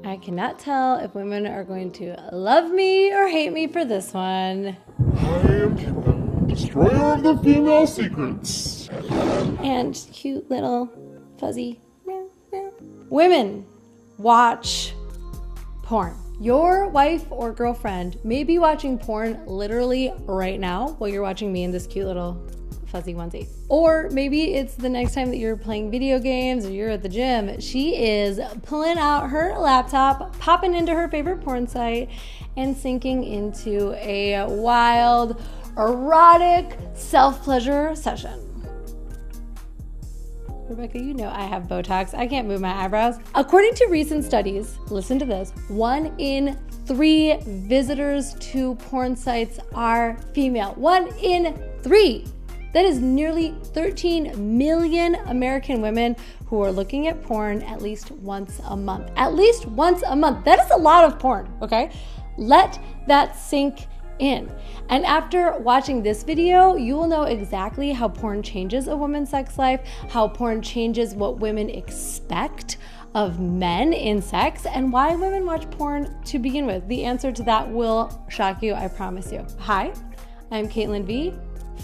I cannot tell if women are going to love me or hate me for this one. I am Caitlin, destroyer of the female secrets. And cute little fuzzy meow, meow. Women, watch porn. Your wife or girlfriend may be watching porn literally right now while you're watching me in this cute little fuzzy onesie. Or maybe it's the next time that you're playing video games or you're at the gym. She is pulling out her laptop, popping into her favorite porn site, and sinking into a wild, erotic self-pleasure session. Rebecca, you know I have Botox. I can't move my eyebrows. According to recent studies, listen to this, 1 in 3 visitors to porn sites are female. 1 in 3. That is nearly 13 million American women who are looking at porn at least once a month. At least once a month. That is a lot of porn, okay? Let that sink in. And after watching this video, you will know exactly how porn changes a woman's sex life, how porn changes what women expect of men in sex, and why women watch porn to begin with. The answer to that will shock you, I promise you. Hi, I'm Caitlin V,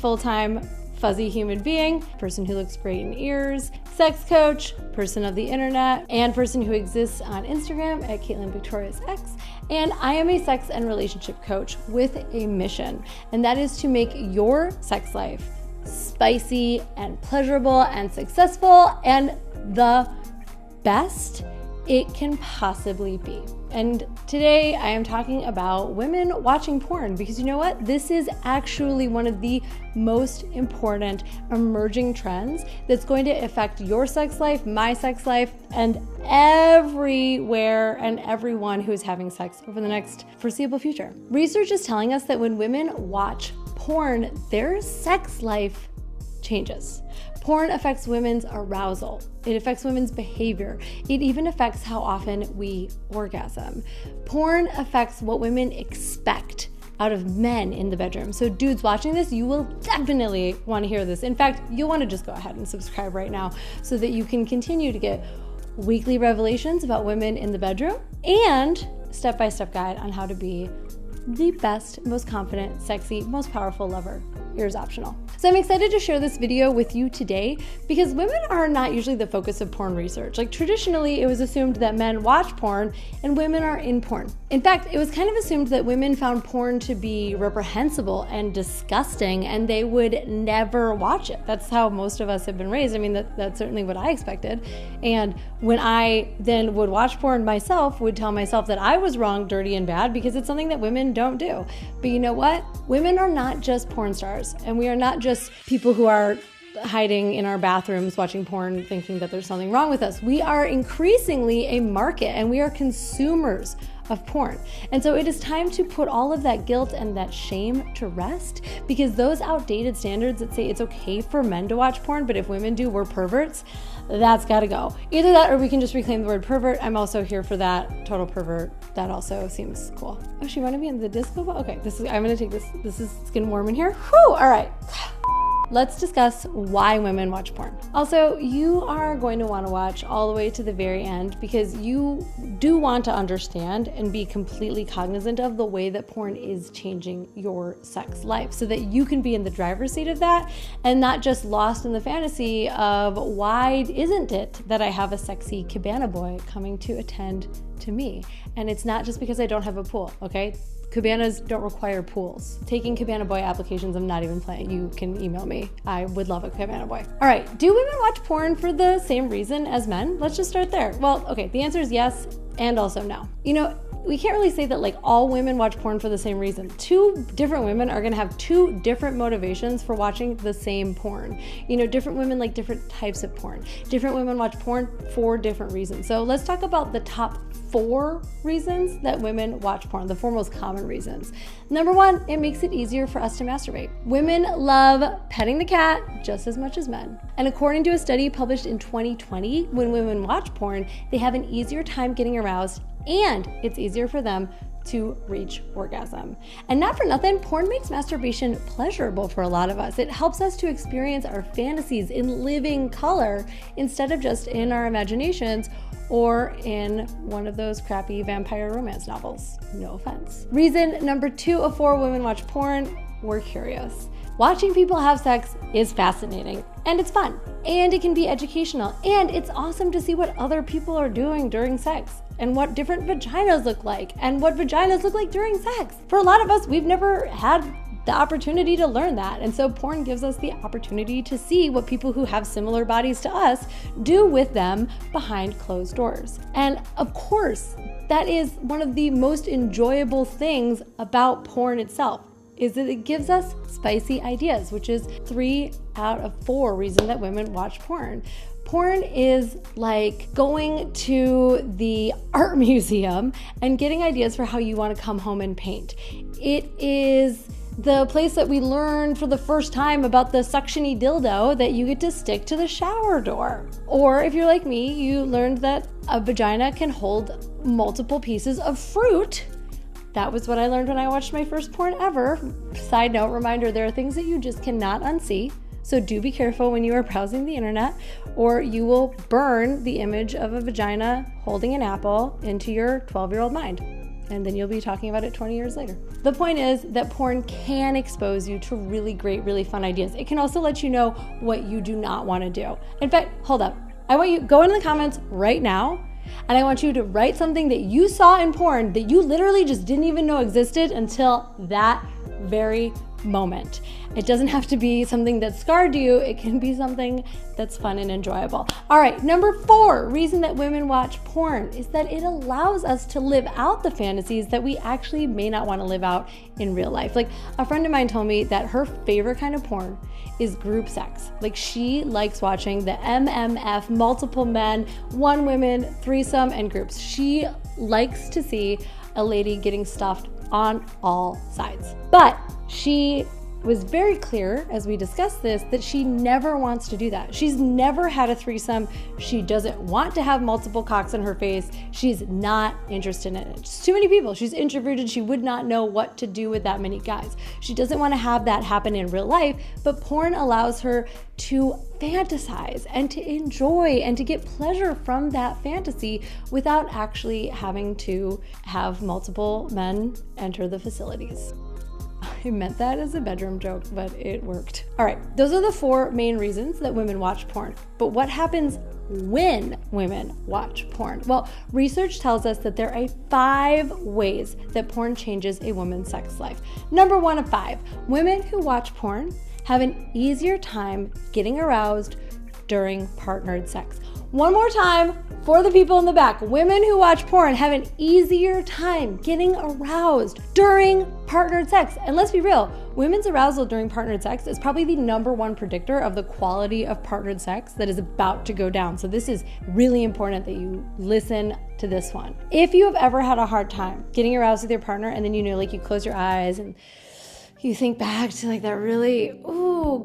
full-time fuzzy human being, person who looks great in ears, sex coach, person of the internet, and person who exists on Instagram at Caitlin Victorious X. And I am a sex and relationship coach with a mission, and that is to make your sex life spicy and pleasurable and successful and the best it can possibly be. And today I am talking about women watching porn because you know what? This is actually one of the most important emerging trends that's going to affect your sex life, my sex life, and everywhere and everyone who is having sex over the next foreseeable future. Research is telling us that when women watch porn, their sex life changes. Porn affects women's arousal. It affects women's behavior. It even affects how often we orgasm. Porn affects what women expect out of men in the bedroom. So dudes watching this, you will definitely want to hear this. In fact, you'll want to just go ahead and subscribe right now so that you can continue to get weekly revelations about women in the bedroom and step-by-step guide on how to be the best, most confident, sexy, most powerful lover. Yours optional. So I'm excited to share this video with you today because women are not usually the focus of porn research. Like traditionally, it was assumed that men watch porn and women are in porn. In fact, it was kind of assumed that women found porn to be reprehensible and disgusting and they would never watch it. That's how most of us have been raised. I mean, that's certainly what I expected. And when I then would watch porn myself, would tell myself that I was wrong, dirty, and bad because it's something that women don't do. But you know what? Women are not just porn stars, and we are not just people who are hiding in our bathrooms watching porn thinking that there's something wrong with us. We are increasingly a market and we are consumers of porn. And so it is time to put all of that guilt and that shame to rest because those outdated standards that say it's okay for men to watch porn, but if women do, we're perverts, that's gotta go. Either that or we can just reclaim the word pervert. I'm also here for that. Total pervert. That also seems cool. Oh, she wanted me in the disco ball? Okay, I'm gonna take this. It's getting warm in here. Whew, all right. Let's discuss why women watch porn. Also, you are going to want to watch all the way to the very end because you do want to understand and be completely cognizant of the way that porn is changing your sex life so that you can be in the driver's seat of that and not just lost in the fantasy of why isn't it that I have a sexy cabana boy coming to attend to me? And it's not just because I don't have a pool, okay? Cabanas don't require pools. Taking cabana boy applications, I'm not even playing. You can email me. I would love a cabana boy. All right, do women watch porn for the same reason as men? Let's just start there. Well, okay, the answer is yes and also no. You know, we can't really say that like all women watch porn for the same reason. 2 different women are gonna have 2 different motivations for watching the same porn. You know, different women like different types of porn. Different women watch porn for different reasons. So let's talk about the top 4 reasons that women watch porn, the 4 most common reasons. Number 1, it makes it easier for us to masturbate. Women love petting the cat just as much as men. And according to a study published in 2020, when women watch porn, they have an easier time getting aroused and it's easier for them to reach orgasm. And not for nothing, porn makes masturbation pleasurable for a lot of us. It helps us to experience our fantasies in living color instead of just in our imaginations or in one of those crappy vampire romance novels. No offense. Reason number 2 of 4 women watch porn, we're curious. Watching people have sex is fascinating, and it's fun, and it can be educational, and it's awesome to see what other people are doing during sex, and what different vaginas look like, and what vaginas look like during sex. For a lot of us, we've never had the opportunity to learn that, and so porn gives us the opportunity to see what people who have similar bodies to us do with them behind closed doors. And of course, that is one of the most enjoyable things about porn itself, is that it gives us spicy ideas, which is 3 out of 4 reasons that women watch porn. Porn is like going to the art museum and getting ideas for how you want to come home and paint. It is the place that we learn for the first time about the suction-y dildo that you get to stick to the shower door. Or if you're like me, you learned that a vagina can hold multiple pieces of fruit. That was what I learned when I watched my first porn ever. Side note, reminder, there are things that you just cannot unsee. So do be careful when you are browsing the internet, or you will burn the image of a vagina holding an apple into your 12-year-old mind. And then you'll be talking about it 20 years later. The point is that porn can expose you to really great, really fun ideas. It can also let you know what you do not want to do. In fact, hold up. I want you to go into the comments right now, and I want you to write something that you saw in porn that you literally just didn't even know existed until that very moment. It doesn't have to be something that scarred you. It can be something that's fun and enjoyable. All right, number 4 reason that women watch porn is that it allows us to live out the fantasies that we actually may not want to live out in real life. Like, a friend of mine told me that her favorite kind of porn is group sex. Like, she likes watching the MMF, multiple men, 1 women, threesome, and groups. She likes to see a lady getting stuffed on all sides. But she was very clear as we discussed this that she never wants to do that. She's never had a threesome. She doesn't want to have multiple cocks in her face. She's not interested in it. It's too many people. She's introverted. She would not know what to do with that many guys. She doesn't want to have that happen in real life, but porn allows her to fantasize and to enjoy and to get pleasure from that fantasy without actually having to have multiple men enter the facilities. I meant that as a bedroom joke, but it worked. All right, those are the 4 main reasons that women watch porn. But what happens when women watch porn? Well, research tells us that there are 5 ways that porn changes a woman's sex life. Number 1 of 5, women who watch porn have an easier time getting aroused during partnered sex. One more time for the people in the back. Women who watch porn have an easier time getting aroused during partnered sex. And let's be real, women's arousal during partnered sex is probably the number 1 predictor of the quality of partnered sex that is about to go down. So this is really important that you listen to this one. If you have ever had a hard time getting aroused with your partner, and then you close your eyes and you think back to like that really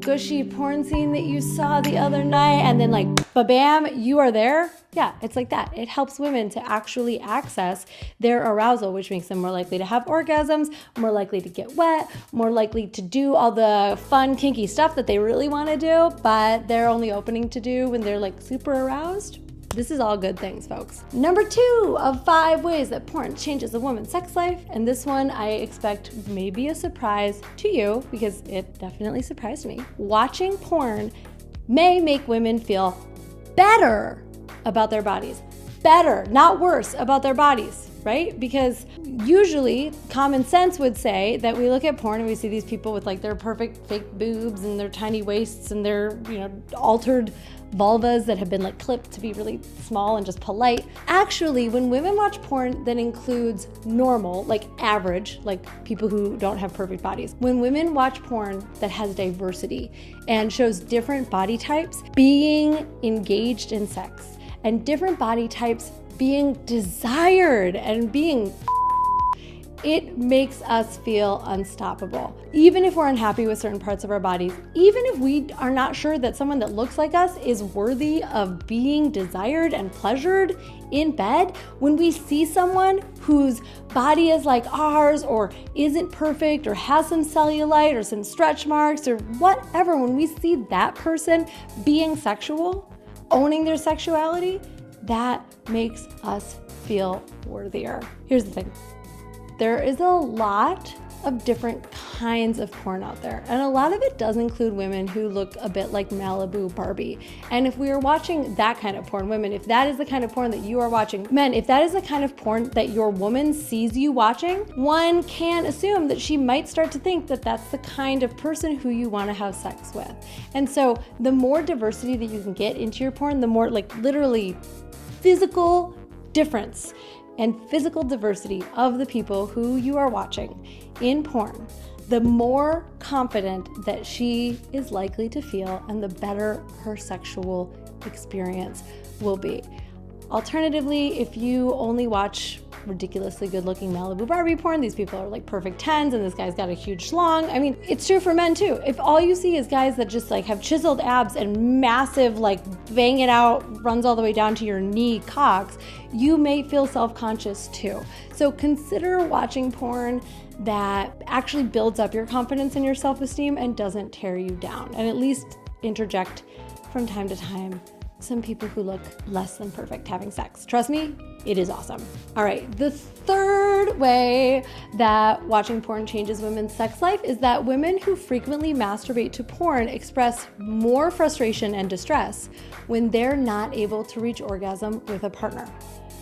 gushy porn scene that you saw the other night, and then like ba-bam, you are there. Yeah, it's like that. It helps women to actually access their arousal, which makes them more likely to have orgasms, more likely to get wet, more likely to do all the fun, kinky stuff that they really want to do, but they're only opening to do when they're like super aroused. This is all good things, folks. Number 2 of 5 ways that porn changes a woman's sex life, and this one I expect may be a surprise to you because it definitely surprised me. Watching porn may make women feel better about their bodies. Better, not worse, about their bodies, right? Because usually common sense would say that we look at porn and we see these people with like their perfect fake boobs and their tiny waists and their, altered vulvas that have been like clipped to be really small and just polite. Actually, when women watch porn that includes normal, like average, like people who don't have perfect bodies, when women watch porn that has diversity and shows different body types being engaged in sex and different body types being desired and being it makes us feel unstoppable. Even if we're unhappy with certain parts of our bodies, even if we are not sure that someone that looks like us is worthy of being desired and pleasured in bed, when we see someone whose body is like ours or isn't perfect or has some cellulite or some stretch marks or whatever, when we see that person being sexual, owning their sexuality, that makes us feel worthier. Here's the thing. There is a lot of different kinds of porn out there, and a lot of it does include women who look a bit like Malibu Barbie. And if we are watching that kind of porn, women, if that is the kind of porn that you are watching, men, if that is the kind of porn that your woman sees you watching, one can assume that she might start to think that that's the kind of person who you want to have sex with. And so the more diversity that you can get into your porn, the more like literally physical difference and physical diversity of the people who you are watching in porn, the more confident that she is likely to feel and the better her sexual experience will be. Alternatively, if you only watch ridiculously good-looking Malibu Barbie porn, these people are like perfect 10s and this guy's got a huge schlong. I mean, it's true for men too. If all you see is guys that just like have chiseled abs and massive like bang it out, runs all the way down to your knee cocks, you may feel self-conscious too. So consider watching porn that actually builds up your confidence and your self-esteem and doesn't tear you down, and at least interject from time to time some people who look less than perfect having sex. Trust me, it is awesome. All right, the third way that watching porn changes women's sex life is that women who frequently masturbate to porn express more frustration and distress when they're not able to reach orgasm with a partner.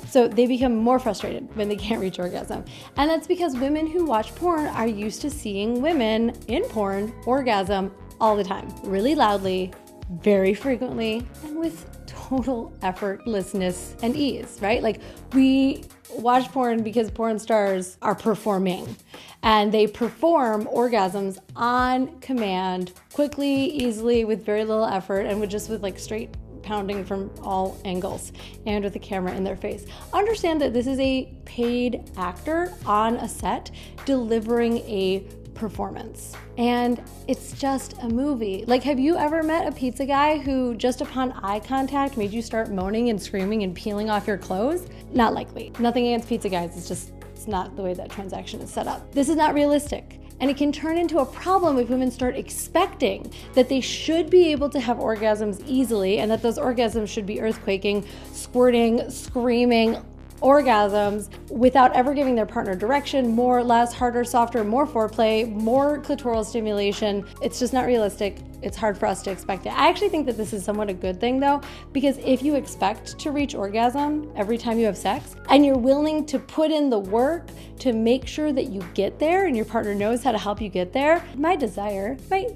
So they become more frustrated when they can't reach orgasm. And that's because women who watch porn are used to seeing women in porn orgasm all the time, really loudly, very frequently, and with total effortlessness and ease, right? Like we watch porn because porn stars are performing, and they perform orgasms on command, quickly, easily, with very little effort, and with like straight pounding from all angles and with the camera in their face. Understand that this is a paid actor on a set delivering a performance, and it's just a movie. Like, have you ever met a pizza guy who just upon eye contact made you start moaning and screaming and peeling off your clothes? Not likely. Nothing against pizza guys, it's not the way that transaction is set up. This is not realistic. And it can turn into a problem if women start expecting that they should be able to have orgasms easily, and that those orgasms should be earthquaking, squirting, screaming orgasms without ever giving their partner direction, more, less, harder, softer, more foreplay, more clitoral stimulation. It's just not realistic. It's hard for us to expect it. I actually think that this is somewhat a good thing though, because if you expect to reach orgasm every time you have sex, and you're willing to put in the work to make sure that you get there and your partner knows how to help you get there, my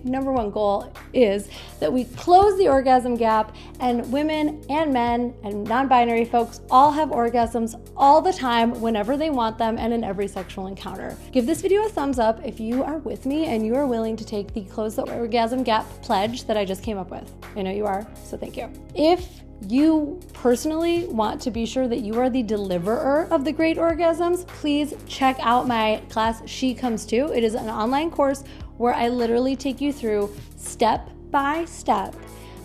number one goal is that we close the orgasm gap, and women and men and non-binary folks all have orgasms all the time whenever they want them and in every sexual encounter. Give this video a thumbs up if you are with me and you are willing to take the close the orgasm gap pledge that I just came up with. I know you are, so thank you. If you personally want to be sure that you are the deliverer of the great orgasms, please check out my class, She Comes Too. It is an online course where I literally take you through step by step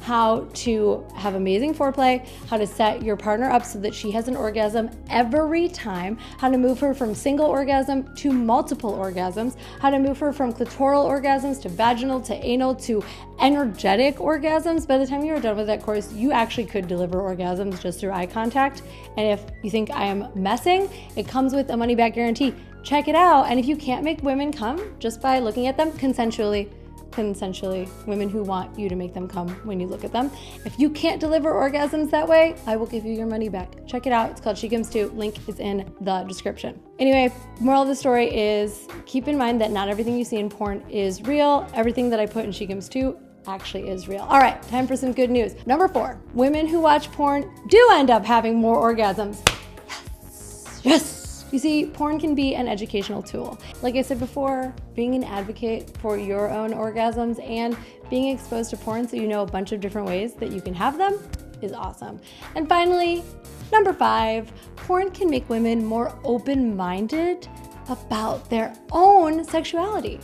how to have amazing foreplay, how to set your partner up so that she has an orgasm every time, how to move her from single orgasm to multiple orgasms, how to move her from clitoral orgasms to vaginal to anal to energetic orgasms. By the time you are done with that course, you actually could deliver orgasms just through eye contact. And if you think I am messing, it comes with a money-back guarantee. Check it out. And if you can't make women come just by looking at them consensually, women who want you to make them come when you look at them. If you can't deliver orgasms that way, I will give you your money back. Check it out. It's called She Comes Too. Link is in the description. Anyway, moral of the story is keep in mind that not everything you see in porn is real. Everything that I put in She Comes Too actually is real. All right, time for some good news. Number 4, women who watch porn do end up having more orgasms. Yes. You see, porn can be an educational tool. Like I said before, being an advocate for your own orgasms and being exposed to porn so you know a bunch of different ways that you can have them is awesome. And finally, number 5, porn can make women more open-minded about their own sexuality.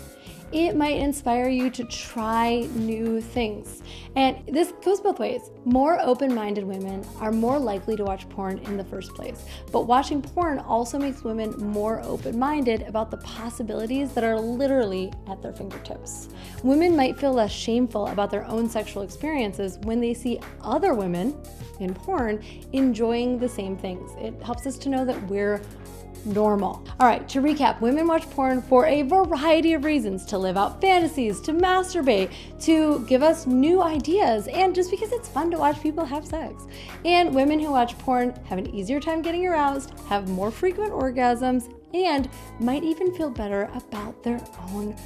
it might inspire you to try new things. And this goes both ways. More open-minded women are more likely to watch porn in the first place, but watching porn also makes women more open-minded about the possibilities that are literally at their fingertips. Women might feel less shameful about their own sexual experiences when they see other women in porn enjoying the same things. It helps us to know that we're normal. All right, to recap, women watch porn for a variety of reasons: to live out fantasies, to masturbate, to give us new ideas, and just because it's fun to watch people have sex. And women who watch porn have an easier time getting aroused, have more frequent orgasms, and might even feel better about their own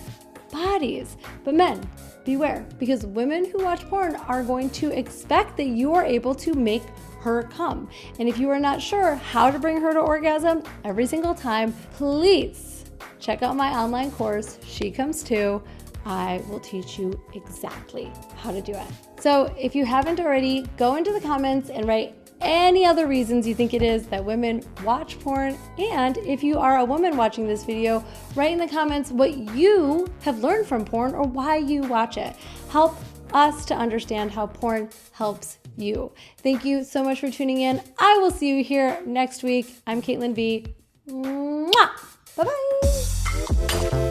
bodies. But men, beware, because women who watch porn are going to expect that you are able to make her come. And if you are not sure how to bring her to orgasm every single time, please check out my online course, She Comes Too. I will teach you exactly how to do it. So if you haven't already, go into the comments and write any other reasons you think it is that women watch porn. And if you are a woman watching this video, write in the comments what you have learned from porn or why you watch it. Help us to understand how porn helps you. Thank you so much for tuning in. I will see you here next week. I'm Caitlin V. Mwah! Bye-bye.